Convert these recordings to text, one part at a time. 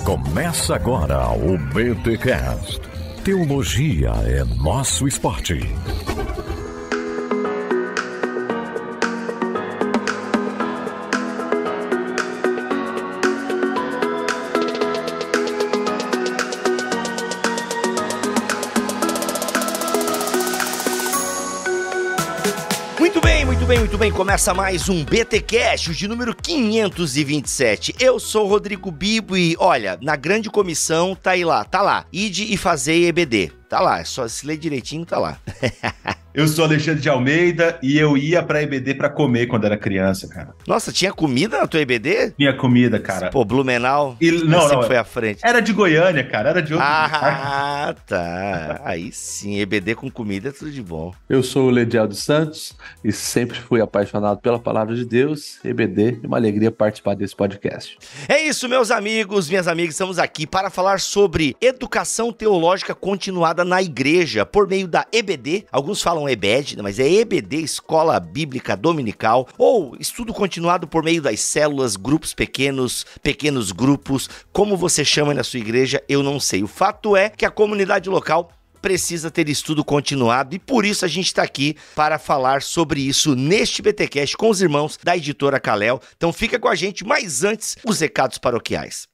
Começa agora o BTcast. Teologia é nosso esporte. Muito bem, começa mais um BTcast, de número 527. Eu sou o Rodrigo Bibo e, olha, na grande comissão tá lá, ide e fazer EBD. Tá lá, é só se ler direitinho, tá lá. Eu sou Alexandre de Almeida e eu ia pra EBD pra comer quando era criança, cara. Nossa, tinha comida na tua EBD? Tinha comida, cara. Pô, Blumenau não, foi à frente. Era de Goiânia, cara, era de outro lugar. Tá. Aí sim, EBD com comida é tudo de bom. Eu sou o Ledial dos Santos e sempre fui apaixonado pela palavra de Deus. EBD, é uma alegria participar desse podcast. É isso, meus amigos, minhas amigas, estamos aqui para falar sobre educação teológica continuada na igreja, por meio da EBD. Alguns falam EBED, mas é EBD, Escola Bíblica Dominical, ou estudo continuado por meio das células, grupos pequenos grupos, como você chama na sua igreja, eu não sei. O fato é que a comunidade local precisa ter estudo continuado e por isso a gente está aqui para falar sobre isso neste BTcast com os irmãos da editora Kalel. Então fica com a gente, mas antes, os recados paroquiais.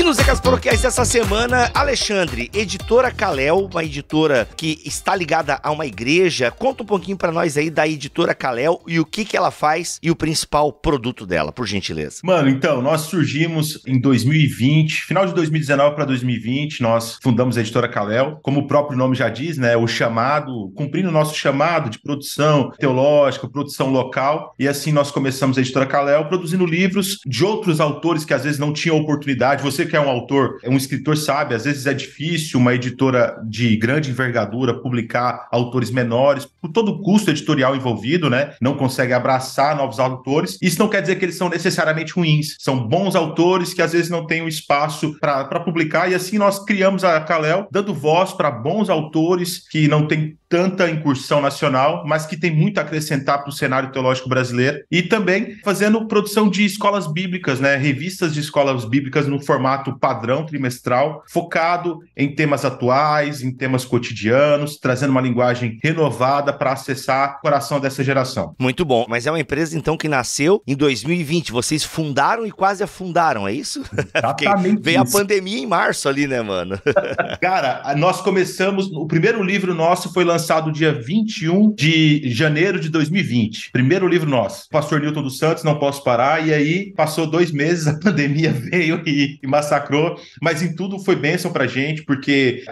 Nos recados paroquiais dessa semana, Alexandre, editora Kalel, uma editora que está ligada a uma igreja. Conta um pouquinho para nós aí da editora Kalel e o que ela faz e o principal produto dela, por gentileza. Mano, então, nós surgimos em 2020, final de 2019 para 2020, nós fundamos a editora Kalel, como o próprio nome já diz, né, o chamado, cumprindo o nosso chamado de produção teológica, produção local, e assim nós começamos a editora Kalel produzindo livros de outros autores que às vezes não tinham oportunidade. Você que é um autor, um escritor sabe, às vezes é difícil uma editora de grande envergadura publicar autores menores, por todo o custo editorial envolvido, né? Não consegue abraçar novos autores. Isso não quer dizer que eles são necessariamente ruins. São bons autores que às vezes não têm um espaço para publicar, e assim nós criamos a Kalel, dando voz para bons autores que não têm tanta incursão nacional, mas que tem muito a acrescentar para o cenário teológico brasileiro, e também fazendo produção de escolas bíblicas, né? Revistas de escolas bíblicas no formato padrão trimestral, focado em temas atuais, em temas cotidianos, trazendo uma linguagem renovada para acessar o coração dessa geração. Muito bom, mas é uma empresa então que nasceu em 2020, vocês fundaram e quase afundaram, é isso? Exatamente. Veio a pandemia em março ali, né, mano? Cara, nós começamos, o primeiro livro nosso foi lançado dia 21 de janeiro de 2020, primeiro livro nosso, Pastor Newton dos Santos, Não Posso Parar, e aí passou 2 meses, a pandemia veio e massacrou, mas em tudo foi bênção pra gente, porque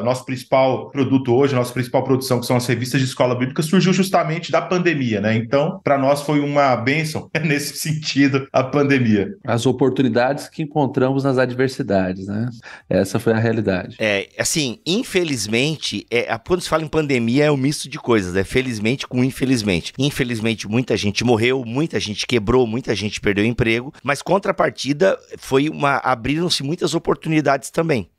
nosso principal produto hoje, a nossa principal produção, que são as revistas de escola bíblica, surgiu justamente da pandemia, né? Então, para nós foi uma bênção nesse sentido, a pandemia. As oportunidades que encontramos nas adversidades, né? Essa foi a realidade. Assim, infelizmente, quando se fala em pandemia, é um misto de coisas, né? Felizmente com infelizmente. Infelizmente, muita gente morreu, muita gente quebrou, muita gente perdeu emprego, mas contrapartida abriram-se muitas oportunidades também.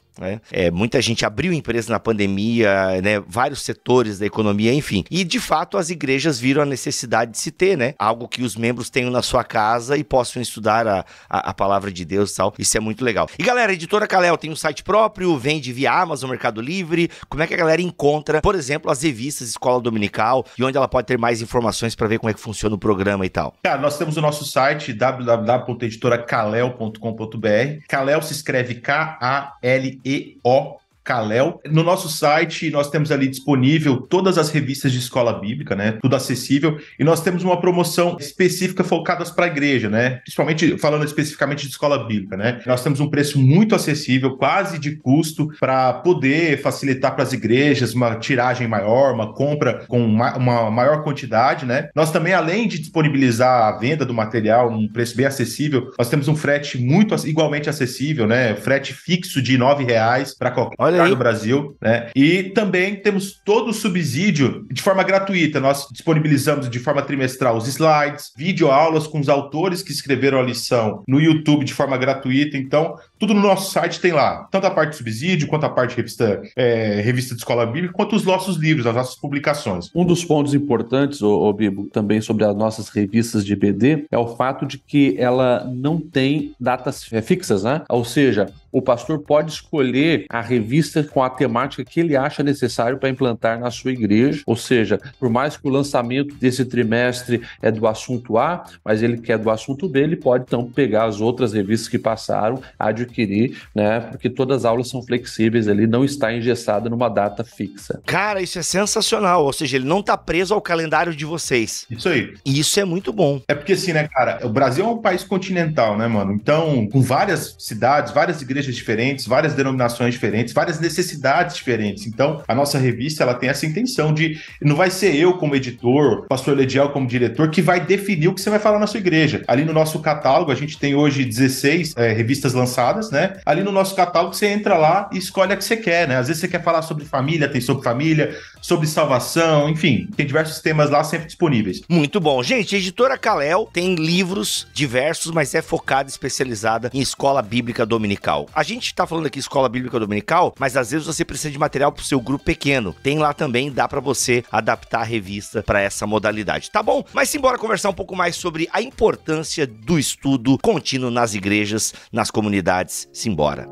Muita gente abriu empresa na pandemia, né, vários setores da economia, enfim. E, de fato, as igrejas viram a necessidade de se ter, né? Algo que os membros tenham na sua casa e possam estudar a palavra de Deus e tal. Isso é muito legal. E, galera, a editora Kalel tem um site próprio, vende via Amazon, Mercado Livre. Como é que a galera encontra, por exemplo, as revistas Escola Dominical e onde ela pode ter mais informações para ver como é que funciona o programa e tal? Cara, nós temos o nosso site www.editorakalel.com.br. Kalel se escreve Kaleo, Kalel. No nosso site, nós temos ali disponível todas as revistas de escola bíblica, né? Tudo acessível. E nós temos uma promoção específica focada para a igreja, né? Principalmente falando especificamente de escola bíblica, né? Nós temos um preço muito acessível, quase de custo, para poder facilitar para as igrejas uma tiragem maior, uma compra com uma maior quantidade, né? Nós também, além de disponibilizar a venda do material num preço bem acessível, nós temos um frete igualmente acessível, né? Frete fixo de R$9 para qualquer lugar do Brasil, né? E também temos todo o subsídio de forma gratuita. Nós disponibilizamos de forma trimestral os slides, videoaulas com os autores que escreveram a lição no YouTube de forma gratuita. Então, Tudo no nosso site tem lá, tanto a parte de subsídio, quanto a parte de revista de escola bíblica, quanto os nossos livros, as nossas publicações. Um dos pontos importantes, Bibo, também sobre as nossas revistas de BD, é o fato de que ela não tem datas fixas, né? Ou seja, o pastor pode escolher a revista com a temática que ele acha necessário para implantar na sua igreja. Ou seja, por mais que o lançamento desse trimestre é do assunto A, mas ele quer do assunto B, ele pode então pegar as outras revistas que passaram, adquirir, né? Porque todas as aulas são flexíveis, ele não está engessado numa data fixa. Cara, isso é sensacional. Ou seja, ele não está preso ao calendário de vocês. Isso aí. E isso é muito bom. É porque assim, né, cara, o Brasil é um país continental, né, mano? Então, com várias cidades, várias igrejas diferentes, várias denominações diferentes, várias necessidades diferentes. Então, a nossa revista, ela tem essa intenção de, não vai ser eu como editor, o pastor Lediel como diretor, que vai definir o que você vai falar na sua igreja. Ali no nosso catálogo, a gente tem hoje 16 revistas lançadas, né? Ali no nosso catálogo, você entra lá e escolhe a que você quer, né? Às vezes você quer falar sobre família, tem sobre família, sobre salvação, enfim, tem diversos temas lá sempre disponíveis. Muito bom. Gente, a editora Kalel tem livros diversos, mas é focada, especializada em escola bíblica dominical. A gente tá falando aqui escola bíblica dominical, mas às vezes você precisa de material pro seu grupo pequeno. Tem lá também, dá pra você adaptar a revista pra essa modalidade. Tá bom? Mas simbora conversar um pouco mais sobre a importância do estudo contínuo nas igrejas, nas comunidades. Simbora.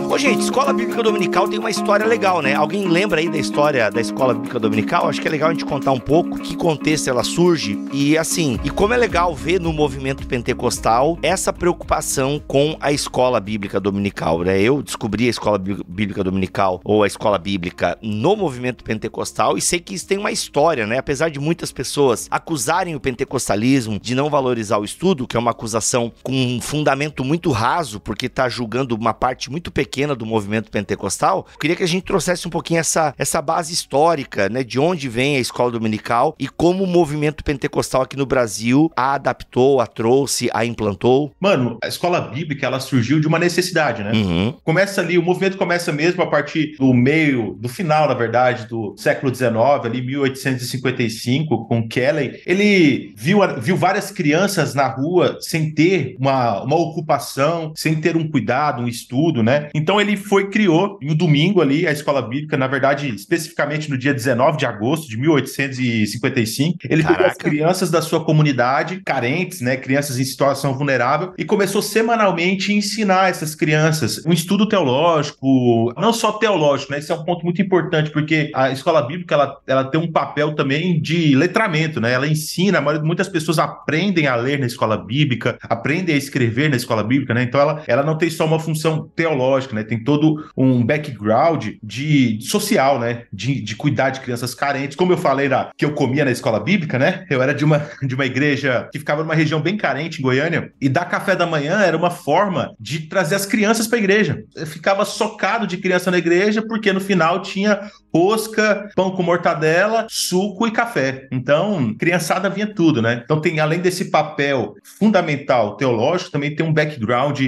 Ô, gente, escola bíblica dominical tem uma história legal, né? Alguém lembra aí da história da escola bíblica dominical? Acho que é legal a gente contar um pouco que contexto ela surge e assim, e como é legal ver no movimento pentecostal essa preocupação com a escola bíblica dominical, né? Eu descobri a escola bíblica dominical ou a escola bíblica no movimento pentecostal e sei que isso tem uma história, né? Apesar de muitas pessoas acusarem o pentecostalismo de não valorizar o estudo, que é uma acusação com um fundamento muito raso, porque tá julgando uma parte muito pequena do movimento pentecostal, eu queria que a gente trouxesse um pouquinho essa base histórica, né, de onde vem a escola dominical e como o movimento pentecostal aqui no Brasil a adaptou, a trouxe, a implantou. Mano, a escola bíblica, ela surgiu de uma necessidade, né? Uhum. Começa ali, o movimento começa mesmo a partir do final, na verdade, do século XIX, ali 1855, com Kelly. Ele viu várias crianças na rua sem ter uma ocupação, sem ter um cuidado, um estudo, né? Então ele criou em um domingo ali a escola bíblica, na verdade, especificamente no dia 19 de agosto de 1855. Ele pegou as crianças da sua comunidade, carentes, né, crianças em situação vulnerável, e começou semanalmente a ensinar essas crianças um estudo teológico, não só teológico, né? Esse é um ponto muito importante, porque a escola bíblica, ela tem um papel também de letramento, né? Ela ensina, muitas pessoas aprendem a ler na escola bíblica, aprendem a escrever na escola bíblica, né? Então ela não tem só uma função teológica, né? Tem todo um background de social, né? De cuidar de crianças carentes. Como eu falei que eu comia na escola bíblica, né? Eu era de uma igreja que ficava numa região bem carente em Goiânia, e dar café da manhã era uma forma de trazer as crianças para a igreja. Eu ficava socado de criança na igreja, porque no final tinha rosca, pão com mortadela, suco e café. Então, criançada vinha tudo, né? Então além desse papel fundamental teológico, também tem um background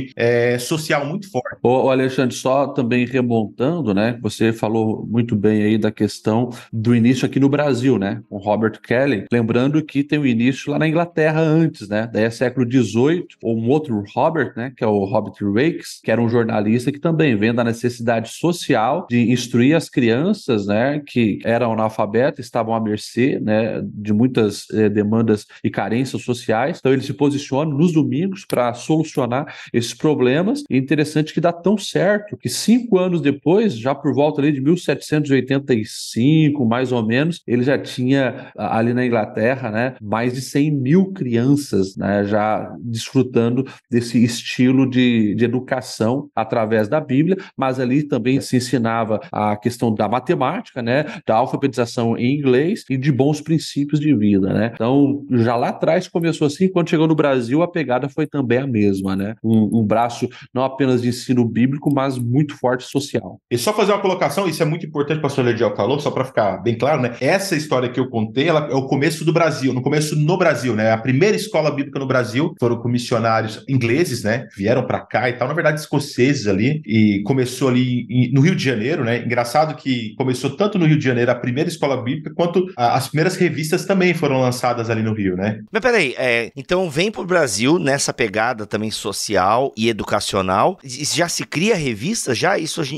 social muito forte. Ô Alexandre, só também remontando, né? Você falou muito bem aí da questão do início aqui no Brasil, né? Com Robert Kelly. Lembrando que tem o início lá na Inglaterra antes, né? Daí é século XVIII, ou um outro Robert, né? Que é o Robert Raikes, que era um jornalista que também vem da necessidade social de instruir as crianças, né? Que eram analfabetas, estavam à mercê, né? De muitas demandas e carências sociais. Então ele se posiciona nos domingos para solucionar esses problemas. E interessante que dá tão certo que 5 anos depois, já por volta ali de 1785, mais ou menos, ele já tinha ali na Inglaterra, né, mais de 100 mil crianças, né, já desfrutando desse estilo de educação através da Bíblia, mas ali também se ensinava a questão da matemática, né, da alfabetização em inglês e de bons princípios de vida, né. Então, já lá atrás começou assim, quando chegou no Brasil, a pegada foi também a mesma, né, um braço não apenas de ensino bíblico, mas muito forte social. E só fazer uma colocação, isso é muito importante, o pastor Lediel falou, só para ficar bem claro, né? Essa história que eu contei, ela é o começo do Brasil, no Brasil, né? A primeira escola bíblica no Brasil foram com missionários ingleses, né? Vieram para cá e tal, na verdade escoceses ali, e começou ali no Rio de Janeiro, né? Engraçado que começou tanto no Rio de Janeiro, a primeira escola bíblica, quanto as primeiras revistas também foram lançadas ali no Rio, né? Mas peraí, então vem pro Brasil nessa pegada também social e educacional. Já se cria revista?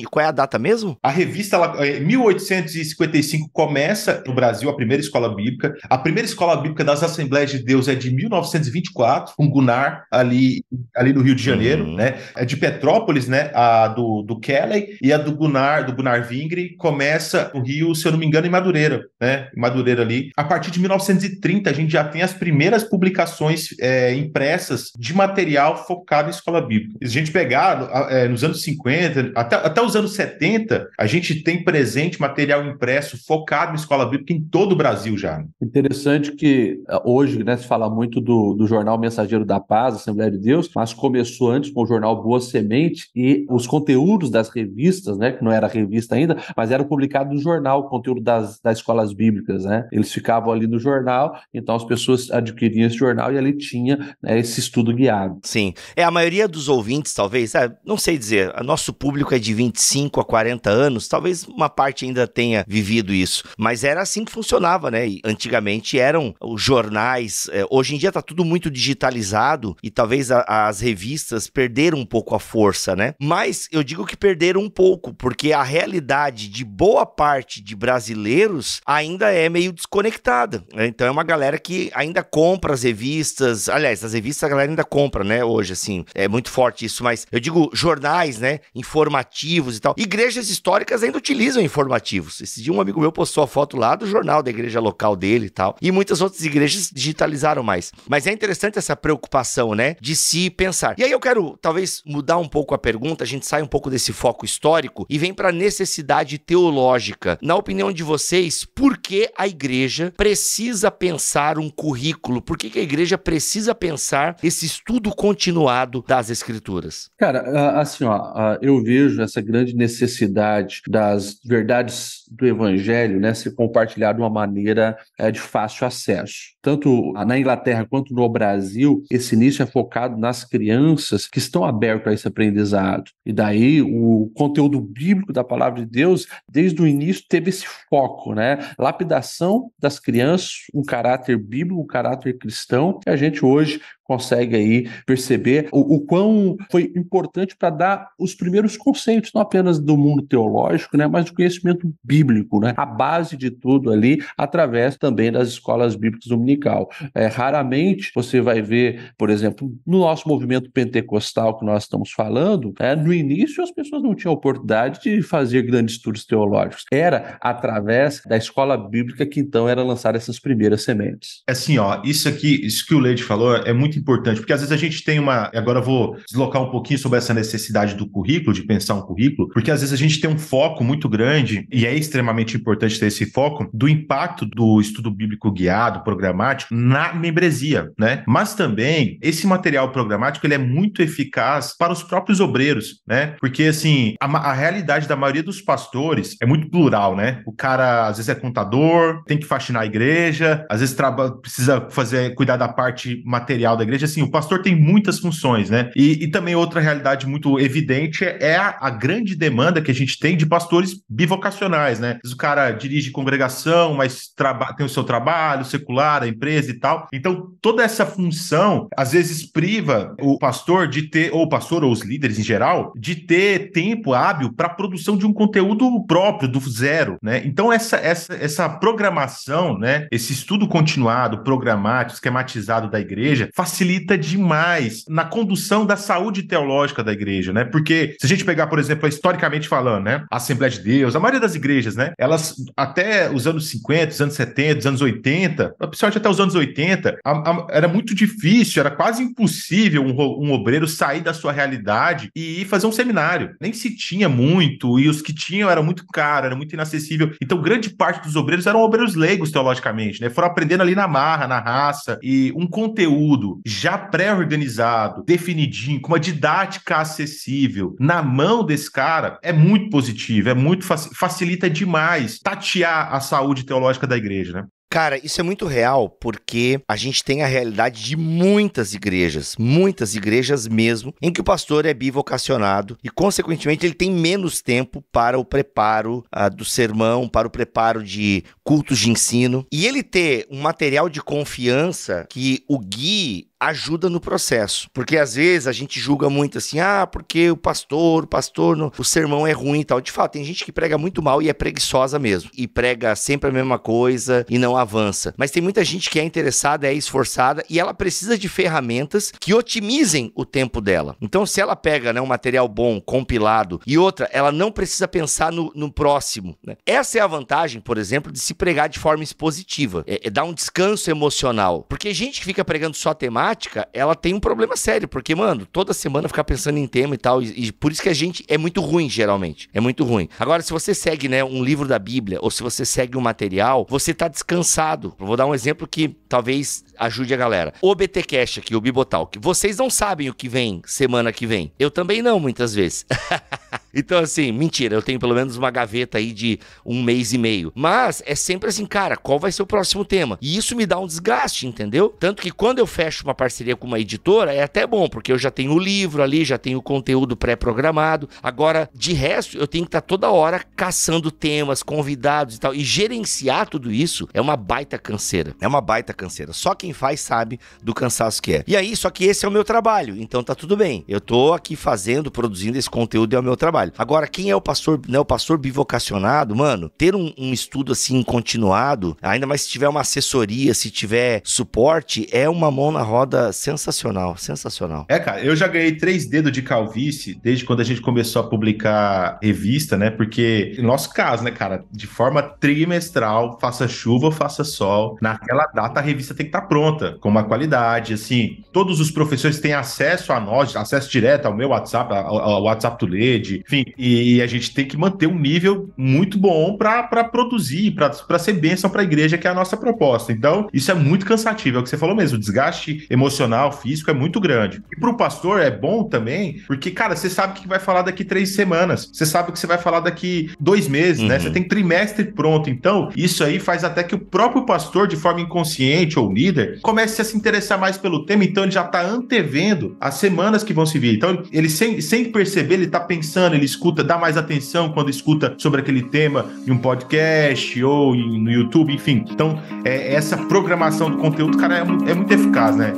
Qual é a data mesmo? A revista, em 1855, começa no Brasil a primeira escola bíblica. A primeira escola bíblica das Assembleias de Deus é de 1924, com Gunnar, ali no Rio de Janeiro, né? É de Petrópolis, né? A do Kelly, e a do Gunnar Vingre começa no Rio, se eu não me engano, em Madureira, né? Em Madureira ali. A partir de 1930, a gente já tem as primeiras publicações impressas de material focado em escola bíblica. Se a gente pegar nos anos 50, até os anos 70, a gente tem presente material impresso focado em escola bíblica em todo o Brasil já. Interessante que hoje, né, se fala muito do jornal Mensageiro da Paz, Assembleia de Deus, mas começou antes com o jornal Boa Semente, e os conteúdos das revistas, né, que não era revista ainda, mas eram publicados no jornal, o conteúdo das escolas bíblicas, né? Eles ficavam ali no jornal, então as pessoas adquiriam esse jornal e ali tinha, né, esse estudo guiado. Sim. A maioria dos ouvintes, talvez, não sei dizer, nosso público é de 25 a 40 anos, talvez uma parte ainda tenha vivido isso, mas era assim que funcionava, né? E antigamente eram os jornais, hoje em dia tá tudo muito digitalizado e talvez as revistas perderam um pouco a força, né? Mas eu digo que perderam um pouco, porque a realidade de boa parte de brasileiros ainda é meio desconectada, né? Então é uma galera que ainda compra as revistas, aliás, as revistas a galera ainda compra, né? Hoje, assim, é muito forte isso, mas eu digo jornais, né? Informativos e tal. Igrejas históricas ainda utilizam informativos. Esse dia um amigo meu postou a foto lá do jornal da igreja local dele e tal. E muitas outras igrejas digitalizaram mais. Mas é interessante essa preocupação, né? De se pensar. E aí eu quero, talvez, mudar um pouco a pergunta, a gente sai um pouco desse foco histórico e vem para a necessidade teológica. Na opinião de vocês, por que a igreja precisa pensar um currículo? Por que a igreja precisa pensar esse estudo continuado das Escrituras? Cara, assim, eu vejo essa grande necessidade das verdades do Evangelho, né, ser compartilhado de uma maneira de fácil acesso. Tanto na Inglaterra quanto no Brasil, esse início é focado nas crianças que estão abertas a esse aprendizado. E daí o conteúdo bíblico da palavra de Deus, desde o início, teve esse foco, né? Lapidação das crianças, um caráter bíblico, um caráter cristão, que a gente hoje consegue aí perceber o quão foi importante para dar os primeiros conceitos, não apenas do mundo teológico, né, mas do conhecimento bíblico, né, a base de tudo ali, através também das escolas bíblicas dominical. Raramente você vai ver, por exemplo, no nosso movimento pentecostal que nós estamos falando, no início as pessoas não tinham oportunidade de fazer grandes estudos teológicos. Era através da escola bíblica que então era lançar essas primeiras sementes. Assim, isso que o Leite falou é muito importante, porque às vezes a gente tem agora eu vou deslocar um pouquinho sobre essa necessidade do currículo, de pensar um currículo, porque às vezes a gente tem um foco muito grande, e é extremamente importante ter esse foco, do impacto do estudo bíblico guiado, programático, na membresia, né? Mas também, esse material programático, ele é muito eficaz para os próprios obreiros, né? Porque, assim, a realidade da maioria dos pastores é muito plural, né? O cara, às vezes, é contador, tem que faxinar a igreja, às vezes precisa cuidar da parte material da igreja, assim, o pastor tem muitas funções, né? E também outra realidade muito evidente é a grande demanda que a gente tem de pastores bivocacionais, né? O cara dirige congregação, mas tem o seu trabalho secular, a empresa e tal. Então, toda essa função, às vezes, priva o pastor de ter, ou o pastor ou os líderes em geral, de ter tempo hábil para a produção de um conteúdo próprio, do zero, né? Então, essa programação, né? Esse estudo continuado, programático, esquematizado da igreja, facilita demais na condução da saúde teológica da igreja, né? Porque se a gente pegar, por exemplo, historicamente falando, né? A Assembleia de Deus, a maioria das igrejas, né? Elas, até os anos 50, os anos 70, os anos 80, principalmente até os anos 80, era muito difícil, era quase impossível um obreiro sair da sua realidade e ir fazer um seminário. Nem se tinha muito, e os que tinham era muito caro, era muito inacessível. Então, grande parte dos obreiros eram obreiros leigos teologicamente, né? Foram aprendendo ali na marra, na raça, e um conteúdo já pré-organizado, definidinho, com uma didática acessível, na mão desse cara, é muito positivo, facilita demais tatear a saúde teológica da igreja, né? Cara, isso é muito real, porque a gente tem a realidade de muitas igrejas mesmo, em que o pastor é bivocacionado e, consequentemente, ele tem menos tempo para o preparo do sermão, para o preparo de cultos de ensino. E ele ter um material de confiança que o guie ajuda no processo, porque às vezes a gente julga muito assim, porque o pastor, o sermão é ruim e tal. De fato, tem gente que prega muito mal e é preguiçosa mesmo, e prega sempre a mesma coisa e não avança. Mas tem muita gente que é interessada, é esforçada, e ela precisa de ferramentas que otimizem o tempo dela. Então, se ela pega, né, um material bom, compilado, e outra, ela não precisa pensar no próximo, né? Essa é a vantagem, por exemplo, de se pregar de forma expositiva, é dar um descanso emocional, porque gente que fica pregando só temática, ela tem um problema sério, porque, mano, toda semana ficar pensando em tema e tal, e por isso que a gente é muito ruim, geralmente. É muito ruim. Agora, se você segue, né, um livro da Bíblia, ou se você segue um material, você tá descansado. Eu vou dar um exemplo que talvez ajude a galera. O BTcast aqui, o Bibotalk. Vocês não sabem o que vem semana que vem. Eu também não, muitas vezes. Então, assim, mentira, eu tenho pelo menos uma gaveta aí de 1 mês e meio. Mas é sempre assim, cara, qual vai ser o próximo tema? E isso me dá um desgaste, entendeu? Tanto que quando eu fecho uma parceria com uma editora, é até bom, porque eu já tenho o livro ali, já tenho o conteúdo pré-programado. Agora, de resto, eu tenho que estar toda hora caçando temas, convidados e tal. E gerenciar tudo isso é uma baita canseira. É uma baita canseira. Só quem faz sabe do cansaço que é. E aí, só que esse é o meu trabalho, então tá tudo bem. Eu tô aqui fazendo, produzindo esse conteúdo, é o meu trabalho. Agora, quem é o pastor, né, o pastor bivocacionado, mano, ter um estudo assim continuado, ainda mais se tiver uma assessoria, se tiver suporte, é uma mão na roda sensacional, sensacional. Cara, eu já ganhei 3 dedos de calvície desde quando a gente começou a publicar revista, né, porque, no nosso caso, né, cara, de forma trimestral, faça chuva ou faça sol, naquela data a revista tem que estar pronta, com uma qualidade, assim, todos os professores têm acesso a nós, acesso direto ao meu WhatsApp, ao WhatsApp do LED, enfim, e a gente tem que manter um nível muito bom para produzir, para ser bênção para a igreja, que é a nossa proposta. Então, isso é muito cansativo, é o que você falou mesmo, o desgaste emocional, físico é muito grande. E para o pastor é bom também, porque, cara, você sabe o que vai falar daqui 3 semanas, você sabe o que você vai falar daqui 2 meses, né? Você tem trimestre pronto. Então, isso aí faz até que o próprio pastor, de forma inconsciente ou líder, comece a se interessar mais pelo tema, então ele já está antevendo as semanas que vão se vir. Então, ele sem perceber, ele está pensando, ele escuta, dá mais atenção quando escuta sobre aquele tema em um podcast ou no YouTube, enfim. Então, essa programação do conteúdo, cara, é muito eficaz, né?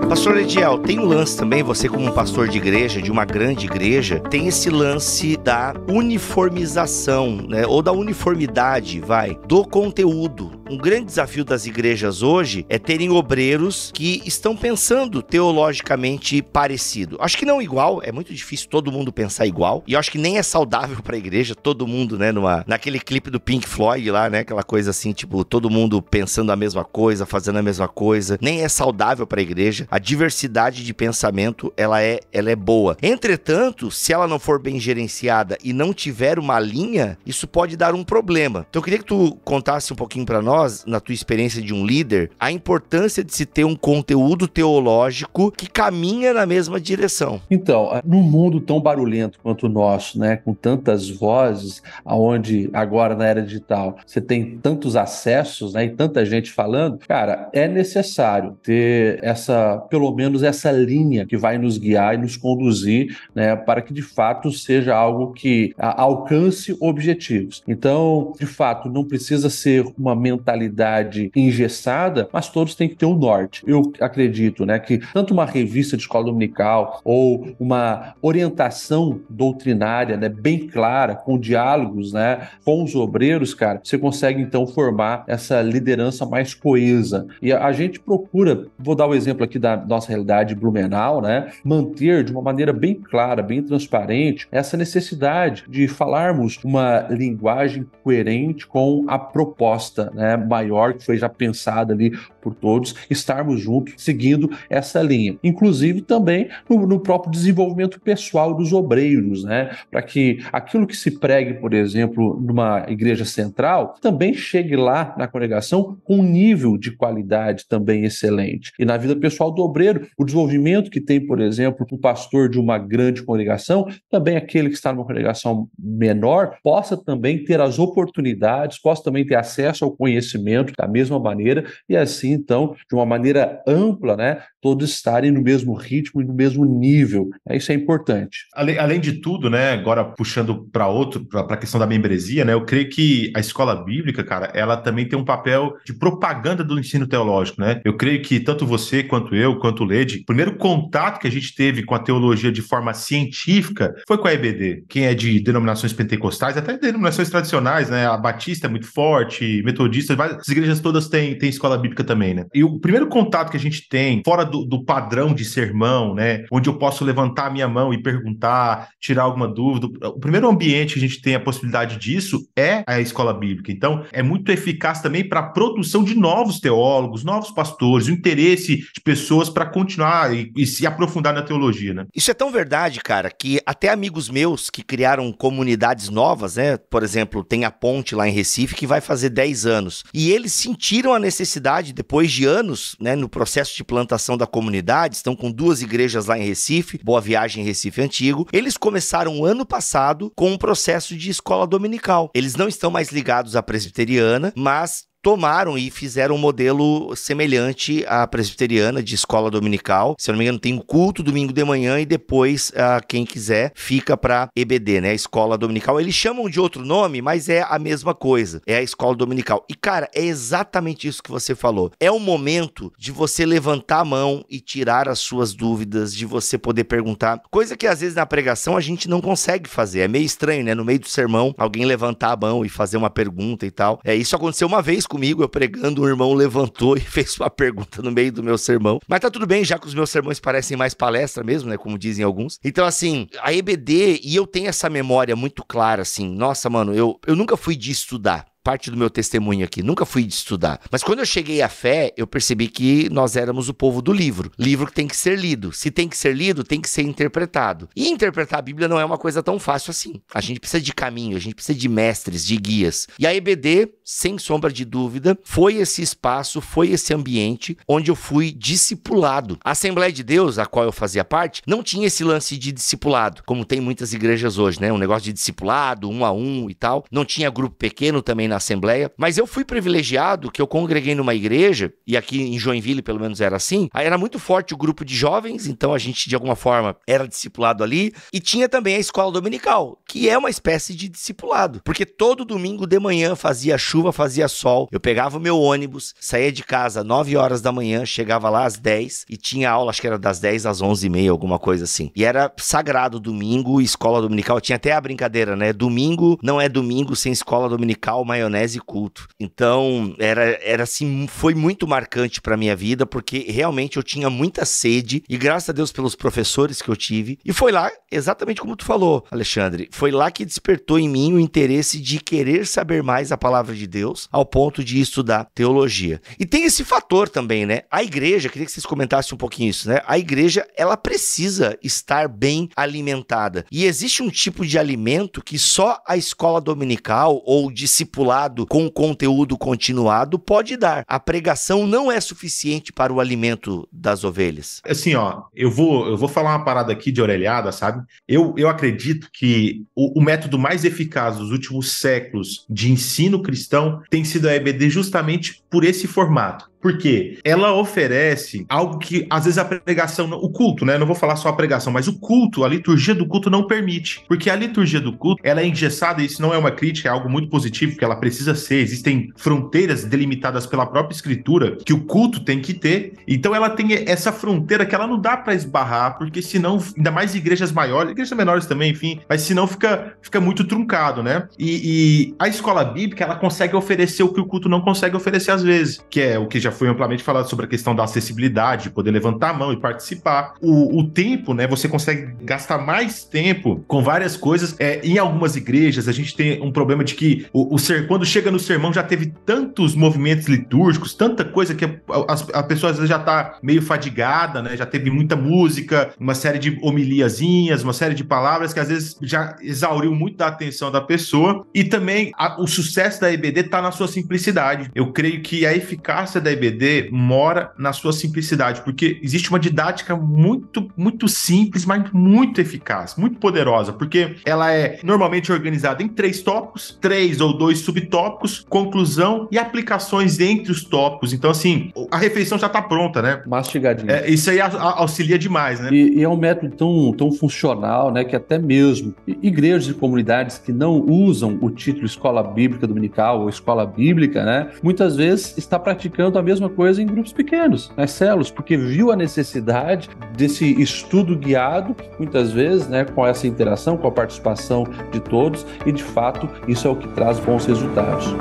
Pastor Ediel, tem um lance também, você como um pastor de igreja, de uma grande igreja, tem esse lance da uniformização, né, ou da uniformidade, do conteúdo. Um grande desafio das igrejas hoje é terem obreiros que estão pensando teologicamente parecido. Acho que não igual, é muito difícil todo mundo pensar igual, e eu acho que nem é saudável para a igreja, todo mundo, né, naquele clipe do Pink Floyd lá, né, aquela coisa assim, tipo, todo mundo pensando a mesma coisa, fazendo a mesma coisa, nem é saudável para a igreja. A diversidade de pensamento, ela é boa. Entretanto, se ela não for bem gerenciada e não tiver uma linha, isso pode dar um problema. Então eu queria que tu contasse um pouquinho para nós, na tua experiência de um líder, a importância de se ter um conteúdo teológico que caminha na mesma direção. Então, num mundo tão barulhento quanto o nosso, né, com tantas vozes, aonde agora na era digital você tem tantos acessos, né, e tanta gente falando, cara, é necessário ter pelo menos essa linha que vai nos guiar e nos conduzir, né, para que de fato seja algo que alcance objetivos. Então, de fato, não precisa ser uma mentalidade engessada, mas todos têm que ter um norte. Eu acredito, né, que tanto uma revista de escola dominical ou uma orientação doutrinária, né, bem clara, com diálogos, né, com os obreiros, cara, você consegue então formar essa liderança mais coesa. E a gente procura, vou dar o exemplo aqui da nossa realidade Blumenau, né, manter de uma maneira bem clara, bem transparente, essa necessidade de falarmos uma linguagem coerente com a proposta, né, maior, que foi já pensada ali por todos, estarmos juntos, seguindo essa linha. Inclusive também no próprio desenvolvimento pessoal dos obreiros, né? Para que aquilo que se pregue, por exemplo, numa igreja central, também chegue lá na congregação com um nível de qualidade também excelente. E na vida pessoal do obreiro, o desenvolvimento que tem, por exemplo, o pastor de uma grande congregação, também aquele que está numa congregação menor, possa também ter as oportunidades, possa também ter acesso ao conhecimento da mesma maneira, e assim, então, de uma maneira ampla, né, todos estarem no mesmo ritmo e no mesmo nível. Isso é importante. Além de tudo, né, agora puxando para a questão da membresia, né, eu creio que a escola bíblica, cara, ela também tem um papel de propaganda do ensino teológico, né? Eu creio que tanto você, quanto eu, quanto o Lede, o primeiro contato que a gente teve com a teologia de forma científica foi com a EBD. Quem é de denominações pentecostais, até denominações tradicionais, né? A Batista é muito forte, Metodista, as igrejas todas têm escola bíblica também, né? E o primeiro contato que a gente tem, fora do padrão de sermão, né? Onde eu posso levantar a minha mão e perguntar, tirar alguma dúvida, o primeiro ambiente que a gente tem a possibilidade disso é a escola bíblica. Então, é muito eficaz também para a produção de novos teólogos, novos pastores, o interesse de pessoas para continuar e se aprofundar na teologia, né? Isso é tão verdade, cara, que até amigos meus que criaram comunidades novas, né? Por exemplo, tem a Ponte lá em Recife que vai fazer 10 anos. E eles sentiram a necessidade, depois de anos, né, no processo de plantação da comunidade, estão com 2 igrejas lá em Recife, Boa Viagem e Recife Antigo. Eles começaram ano passado com um processo de escola dominical. Eles não estão mais ligados à presbiteriana, mas tomaram e fizeram um modelo semelhante à presbiteriana de escola dominical. Se eu não me engano, tem um culto domingo de manhã e depois, quem quiser, fica para EBD, né? Escola dominical. Eles chamam de outro nome, mas é a mesma coisa. É a escola dominical. E, cara, é exatamente isso que você falou. É o momento de você levantar a mão e tirar as suas dúvidas, de você poder perguntar. Coisa que, às vezes, na pregação a gente não consegue fazer. É meio estranho, né? No meio do sermão, alguém levantar a mão e fazer uma pergunta e tal. Isso aconteceu uma vez comigo, eu pregando, um irmão levantou e fez uma pergunta no meio do meu sermão. Mas tá tudo bem, já que os meus sermões parecem mais palestra mesmo, né? Como dizem alguns. Então, assim, a EBD, e eu tenho essa memória muito clara, assim, nossa, mano, eu nunca fui de estudar. Parte do meu testemunho aqui, nunca fui de estudar. Mas quando eu cheguei à fé, eu percebi que nós éramos o povo do livro. Livro que tem que ser lido. Se tem que ser lido, tem que ser interpretado. E interpretar a Bíblia não é uma coisa tão fácil assim. A gente precisa de caminho, a gente precisa de mestres, de guias. E a EBD, sem sombra de dúvida, foi esse espaço, foi esse ambiente onde eu fui discipulado. A Assembleia de Deus, a qual eu fazia parte, não tinha esse lance de discipulado, como tem muitas igrejas hoje, né? Um negócio de discipulado, 1 a 1 e tal. Não tinha grupo pequeno também na Assembleia, mas eu fui privilegiado que eu congreguei numa igreja, e aqui em Joinville pelo menos era assim, aí era muito forte o grupo de jovens, então a gente de alguma forma era discipulado ali, e tinha também a escola dominical, que é uma espécie de discipulado, porque todo domingo de manhã fazia chuva, fazia sol, eu pegava o meu ônibus, saía de casa às 9 horas da manhã, chegava lá às 10 e tinha aula, acho que era das 10 às 11h30, alguma coisa assim, e era sagrado domingo, escola dominical, tinha até a brincadeira, né, domingo não é domingo sem escola dominical, maionese e culto. Então, era assim, foi muito marcante pra minha vida, porque realmente eu tinha muita sede, e graças a Deus pelos professores que eu tive, e foi lá, exatamente como tu falou, Alexandre, foi lá que despertou em mim o interesse de querer saber mais a palavra de Deus, ao ponto de estudar teologia. E tem esse fator também, né? A igreja, queria que vocês comentassem um pouquinho isso, né? A igreja, ela precisa estar bem alimentada, e existe um tipo de alimento que só a escola dominical ou discipulado com conteúdo continuado pode dar. A pregação não é suficiente para o alimento das ovelhas. Assim, ó, eu vou falar uma parada aqui de orelhada, sabe? Eu acredito que o método mais eficaz dos últimos séculos de ensino cristão tem sido a EBD justamente por esse formato. Porque ela oferece algo que, às vezes, a pregação, o culto, né? Não vou falar só a pregação, mas o culto, a liturgia do culto não permite. Porque a liturgia do culto, ela é engessada, e isso não é uma crítica, é algo muito positivo, que ela precisa ser. Existem fronteiras delimitadas pela própria escritura que o culto tem que ter. Então, ela tem essa fronteira que ela não dá para esbarrar, porque senão, ainda mais igrejas maiores, igrejas menores também, enfim, mas senão fica muito truncado, né? E a escola bíblica, ela consegue oferecer o que o culto não consegue oferecer às vezes, que é o que já já foi amplamente falado sobre a questão da acessibilidade, de poder levantar a mão e participar. O tempo, né? Você consegue gastar mais tempo com várias coisas. Em algumas igrejas, a gente tem um problema de que quando chega no sermão já teve tantos movimentos litúrgicos, tanta coisa que a pessoa às vezes já tá meio fadigada, né? Já teve muita música, uma série de homiliazinhas, uma série de palavras que às vezes já exauriu muito da atenção da pessoa. E também o sucesso da EBD tá na sua simplicidade. Eu creio que a eficácia da EBD mora na sua simplicidade, porque existe uma didática muito, muito simples, mas muito eficaz, muito poderosa, porque ela é normalmente organizada em 3 tópicos, 3 ou 2 subtópicos, conclusão e aplicações entre os tópicos. Então, assim, a refeição já tá pronta, né? Mastigadinho. Isso aí auxilia demais, né? E é um método tão funcional, né, que até mesmo igrejas e comunidades que não usam o título Escola Bíblica Dominical ou Escola Bíblica, né, muitas vezes está praticando a mesma coisa em grupos pequenos, nas células, porque viu a necessidade desse estudo guiado, muitas vezes, né, com essa interação, com a participação de todos, e de fato isso é o que traz bons resultados.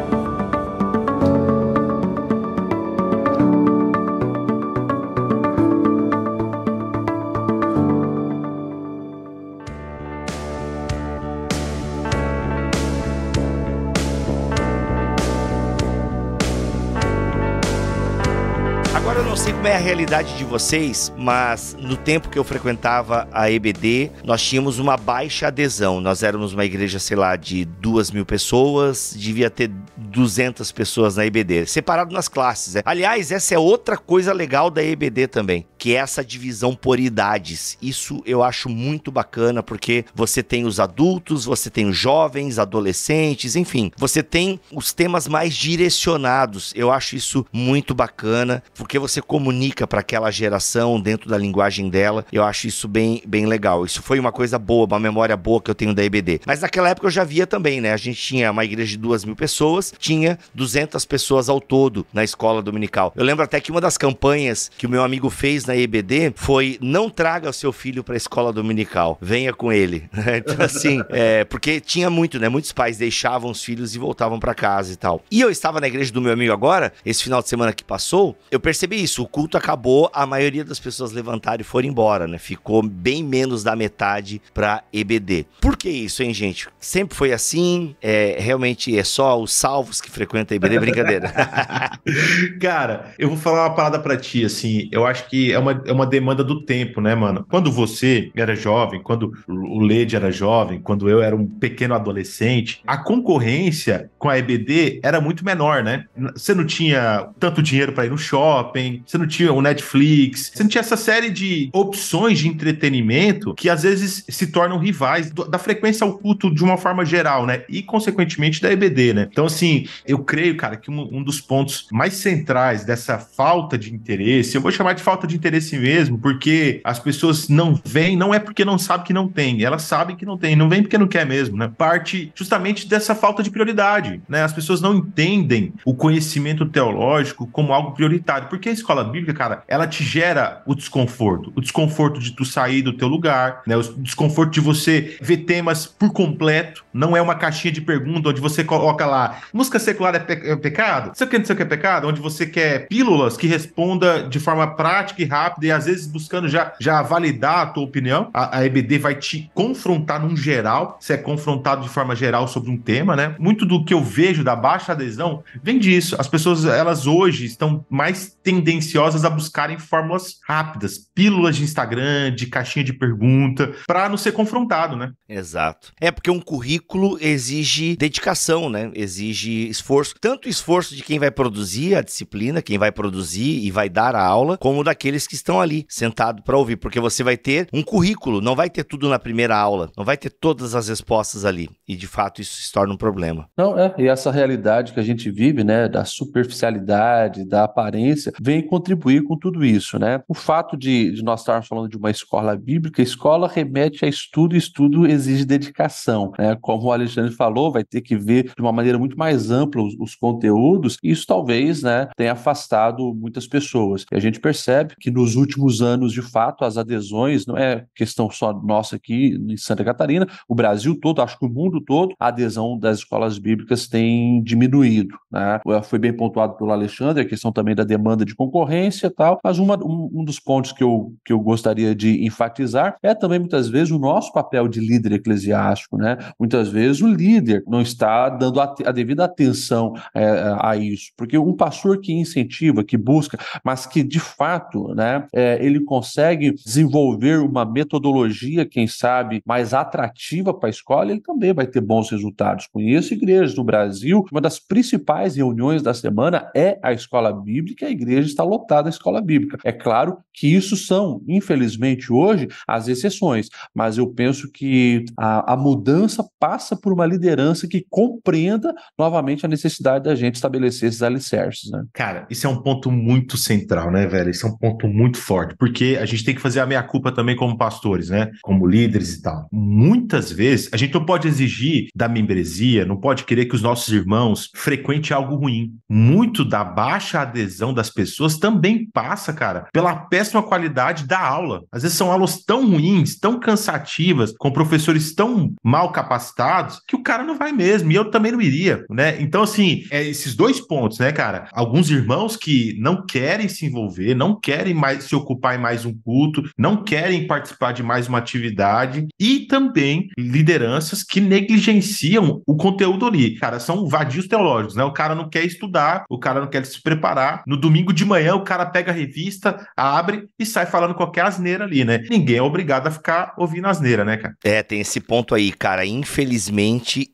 Agora eu não sei como é a realidade de vocês, mas no tempo que eu frequentava a EBD, nós tínhamos uma baixa adesão. Nós éramos uma igreja, sei lá, de 2.000 pessoas, devia ter 200 pessoas na EBD, separado nas classes. Aliás, essa é outra coisa legal da EBD também, que é essa divisão por idades. Isso eu acho muito bacana, porque você tem os adultos, você tem os jovens, adolescentes, enfim, você tem os temas mais direcionados. Eu acho isso muito bacana, porque você comunica para aquela geração dentro da linguagem dela. Eu acho isso bem legal. Isso foi uma coisa boa, uma memória boa que eu tenho da EBD. Mas naquela época eu já via também, né? A gente tinha uma igreja de 2.000 pessoas, tinha 200 pessoas ao todo na escola dominical. Eu lembro até que uma das campanhas que o meu amigo fez na EBD foi: não traga o seu filho para a escola dominical, venha com ele. Então assim, porque tinha muito, né? Muitos pais deixavam os filhos e voltavam para casa e tal. E eu estava na igreja do meu amigo agora, esse final de semana que passou, eu percebi isso, o culto acabou, a maioria das pessoas levantaram e foram embora, né? Ficou bem menos da metade pra EBD. Por que isso, hein, gente? Sempre foi assim? Realmente é só os salvos que frequentam a EBD? Brincadeira. Cara, eu vou falar uma parada pra ti, assim, eu acho que é uma demanda do tempo, né, mano? Quando você era jovem, quando o Lede era jovem, quando eu era um pequeno adolescente, a concorrência com a EBD era muito menor, né? Você não tinha tanto dinheiro pra ir no shopping, você não tinha o Netflix, você não tinha essa série de opções de entretenimento que às vezes se tornam rivais da frequência ao culto de uma forma geral, né? E consequentemente da EBD, né? Então, assim, eu creio, cara, que um dos pontos mais centrais dessa falta de interesse, eu vou chamar de falta de interesse mesmo, porque as pessoas não vêm, não é porque não sabem que não tem, elas sabem que não tem, não vem porque não quer mesmo, né? Parte justamente dessa falta de prioridade, né? As pessoas não entendem o conhecimento teológico como algo prioritário, porque a escola bíblica, cara, ela te gera o desconforto de tu sair do teu lugar, né? O desconforto de você ver temas por completo, não é uma caixinha de pergunta onde você coloca lá, música secular é pecado? Você quer dizer que é pecado? Onde você quer pílulas que responda de forma prática e rápida e às vezes buscando já validar a tua opinião. A EBD vai te confrontar num geral, você é confrontado de forma geral sobre um tema, né? Muito do que eu vejo da baixa adesão vem disso. As pessoas, elas hoje estão mais tendenciosas a buscarem fórmulas rápidas, pílulas de Instagram, de caixinha de pergunta, para não ser confrontado, né? Exato. Porque um currículo exige dedicação, né? Exige esforço. Tanto esforço de quem vai produzir a disciplina, quem vai produzir e vai dar a aula, como daqueles que estão ali, sentado para ouvir. Porque você vai ter um currículo, não vai ter tudo na primeira aula, não vai ter todas as respostas ali. E, de fato, isso se torna um problema. Não, e essa realidade que a gente vive, né, da superficialidade, da aparência, vem contribuir com tudo isso, né? O fato de nós estarmos falando de uma escola bíblica, escola remete a estudo, e estudo exige dedicação, né? Como o Alexandre falou, vai ter que ver de uma maneira muito mais ampla os conteúdos, e isso talvez, né, tenha afastado muitas pessoas. E a gente percebe que nos últimos anos, de fato, as adesões, não é questão só nossa aqui em Santa Catarina, o Brasil todo, acho que o mundo todo, a adesão das escolas bíblicas tem diminuído, né? Foi bem pontuado pelo Alexandre, a questão também da demanda de concorrência e tal, mas um dos pontos que eu gostaria de enfatizar é também, muitas vezes, o nosso papel de líder eclesiástico, né? Muitas vezes o líder não está dando a devida atenção a isso, porque um pastor que incentiva, que busca, mas que, de fato, né, ele consegue desenvolver uma metodologia, quem sabe, mais atrativa para a escola, ele também vai ter bons resultados. Conheço igrejas no Brasil, uma das principais reuniões da semana é a escola bíblica, a igreja está lotada a escola bíblica. É claro que isso são, infelizmente, hoje, as exceções, mas eu penso que a mudança passa por uma liderança que compreenda novamente a necessidade da gente estabelecer esses alicerces, né? Cara, isso é um ponto muito central, né, velho? Isso é um ponto muito forte, porque a gente tem que fazer a meia-culpa também como pastores, né? Como líderes e tal. Muitas vezes, a gente não pode exigir da membresia, não pode querer que os nossos irmãos frequentem algo ruim. Muito da baixa adesão das pessoas também passa, cara, pela péssima qualidade da aula. Às vezes são aulas tão ruins, tão cansativas, com professores tão mal capacitados, que o cara não vai mesmo, e eu também não iria, né? Então, assim, esses dois pontos, né, cara? Alguns irmãos que não querem se envolver, não querem mais se ocupar em mais um culto, não querem participar de mais uma atividade, e também lideranças que negligenciam o conteúdo ali. Cara, são vadios teológicos, né? O cara não quer estudar, o cara não quer se preparar. No domingo de manhã, o cara pega a revista, abre e sai falando qualquer asneira ali, né? Ninguém é obrigado a ficar ouvindo asneira, né, cara? Tem esse ponto aí, cara. Infelizmente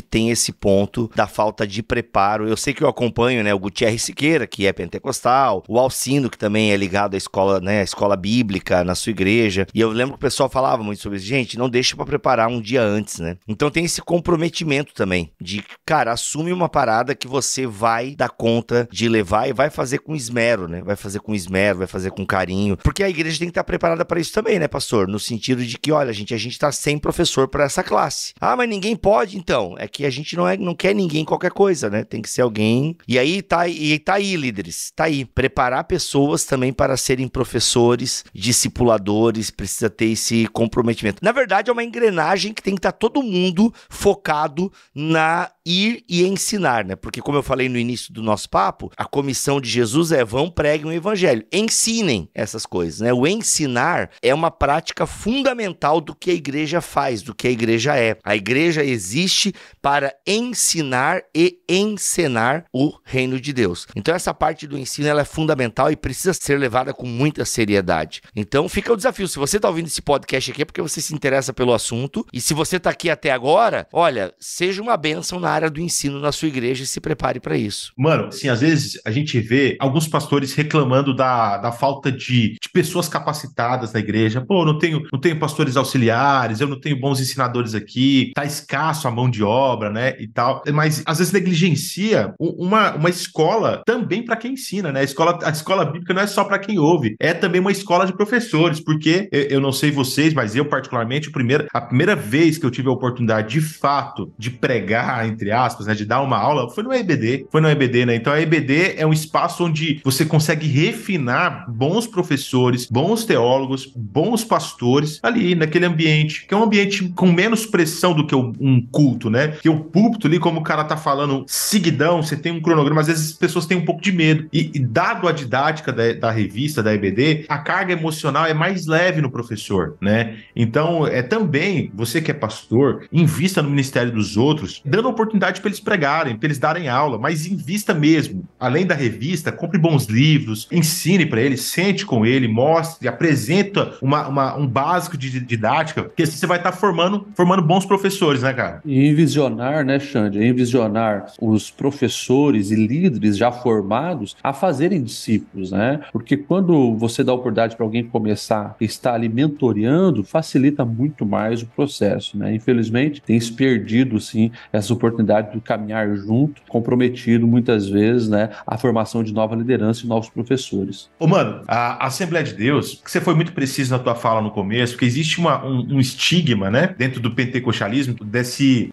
tem esse ponto da falta de preparo. Eu sei que eu acompanho, né, o Gutierrez Siqueira, que é pentecostal, o Alcino, que também é ligado à escola, né, à escola bíblica na sua igreja. E eu lembro que o pessoal falava muito sobre isso. Gente, não deixa pra preparar um dia antes, né? Então tem esse comprometimento também de, cara, assume uma parada que você vai dar conta de levar e vai fazer com esmero, né? Vai fazer com esmero, vai fazer com carinho. Porque a igreja tem que estar preparada para isso também, né, pastor? No sentido de que, olha, a gente tá sem professor para essa classe. Ah, mas ninguém pode, então. É que a gente não quer ninguém qualquer coisa, né? Tem que ser alguém. E aí tá aí, líderes. Tá aí. Preparar pessoas também para serem professores, discipuladores, precisa ter esse comprometimento. Na verdade, é uma engrenagem que tem que estar todo mundo focado na ir e ensinar, né? Porque, como eu falei no início do nosso papo, a comissão de Jesus é: vão, preguem o evangelho. Ensinem essas coisas, né? O ensinar é uma prática fundamental do que a igreja faz, do que a igreja é. A igreja existe para ensinar e encenar o reino de Deus. Então, essa parte do ensino, ela é fundamental e precisa ser levada com muita seriedade. Então, fica o desafio. Se você está ouvindo esse podcast aqui, é porque você se interessa pelo assunto. E se você está aqui até agora, olha, seja uma bênção na área do ensino na sua igreja e se prepare para isso. Mano, assim, às vezes a gente vê alguns pastores reclamando da falta de pessoas capacitadas na igreja. Pô, não tenho pastores auxiliares, eu não tenho bons ensinadores aqui, tá escasso a mão de obra, né, e tal. Mas às vezes negligencia uma escola também para quem ensina, né? A escola bíblica não é só para quem ouve, é também uma escola de professores, porque eu não sei vocês, mas eu particularmente, a primeira vez que eu tive a oportunidade de fato de pregar, entre aspas, né, de dar uma aula, foi no EBD, né? Então a EBD é um espaço onde você consegue refinar bons professores, bons teólogos, bons pastores ali naquele ambiente, que é um ambiente com menos pressão do que um culto, né? Que o púlpito ali, como o cara tá falando seguidão, você tem um cronograma, às vezes as pessoas têm um pouco de medo. E dado a didática da revista, da EBD, a carga emocional é mais leve no professor, né? Então, também, você que é pastor, invista no ministério dos outros, dando oportunidade para eles pregarem, para eles darem aula, mas invista mesmo. Além da revista, compre bons livros, ensine para ele, sente com ele, mostre, apresenta um básico de didática, porque assim você vai estar formando bons professores, né, cara? E envisionar, né, Xande? Envisionar os professores e líderes já formados a fazerem discípulos, né? Porque quando você dá oportunidade para alguém começar a estar ali mentoreando, facilita muito mais o processo, né? Infelizmente, tem se perdido, sim, essa oportunidade de caminhar junto, comprometido muitas vezes, né, a formação formação de nova liderança e novos professores. Ô, mano, a Assembleia de Deus, que você foi muito preciso na tua fala no começo, porque existe um estigma, né, dentro do pentecostalismo,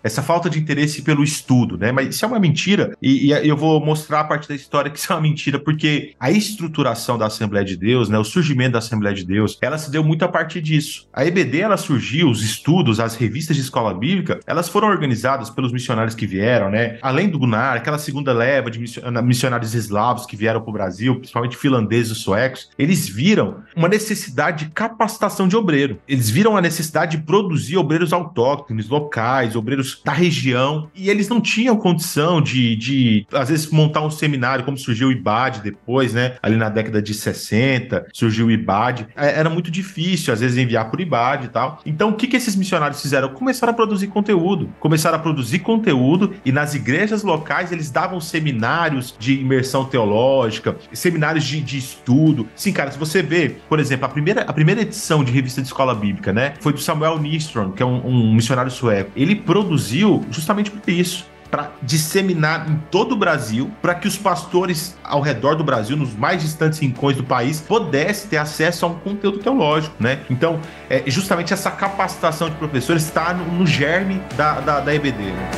essa falta de interesse pelo estudo, né? Mas isso é uma mentira, e eu vou mostrar a partir da história que isso é uma mentira, porque a estruturação da Assembleia de Deus, né, o surgimento da Assembleia de Deus, ela se deu muito a partir disso. A EBD, ela surgiu, os estudos, as revistas de escola bíblica, elas foram organizadas pelos missionários que vieram, né? Além do Gunnar, aquela segunda leva de missionários eslavos que vieram para o Brasil, principalmente finlandeses e suecos, eles viram uma necessidade de capacitação de obreiro. Eles viram a necessidade de produzir obreiros autóctones, locais, obreiros da região, e eles não tinham condição de às vezes, montar um seminário, como surgiu o IBAD depois, né? Ali na década de 60, surgiu o IBAD. Era muito difícil, às vezes, enviar por IBAD e tal. Então, o que esses missionários fizeram? Começaram a produzir conteúdo. E nas igrejas locais eles davam seminários de imersão teológica, seminários de estudo. Sim, cara, se você vê, por exemplo, a primeira edição de revista de escola bíblica, né, foi do Samuel Nyström, que é um missionário sueco. Ele produziu justamente por isso, para disseminar em todo o Brasil, para que os pastores ao redor do Brasil, nos mais distantes rincões do país, pudessem ter acesso a um conteúdo teológico, né? Então, justamente essa capacitação de professores está no germe da EBD, né?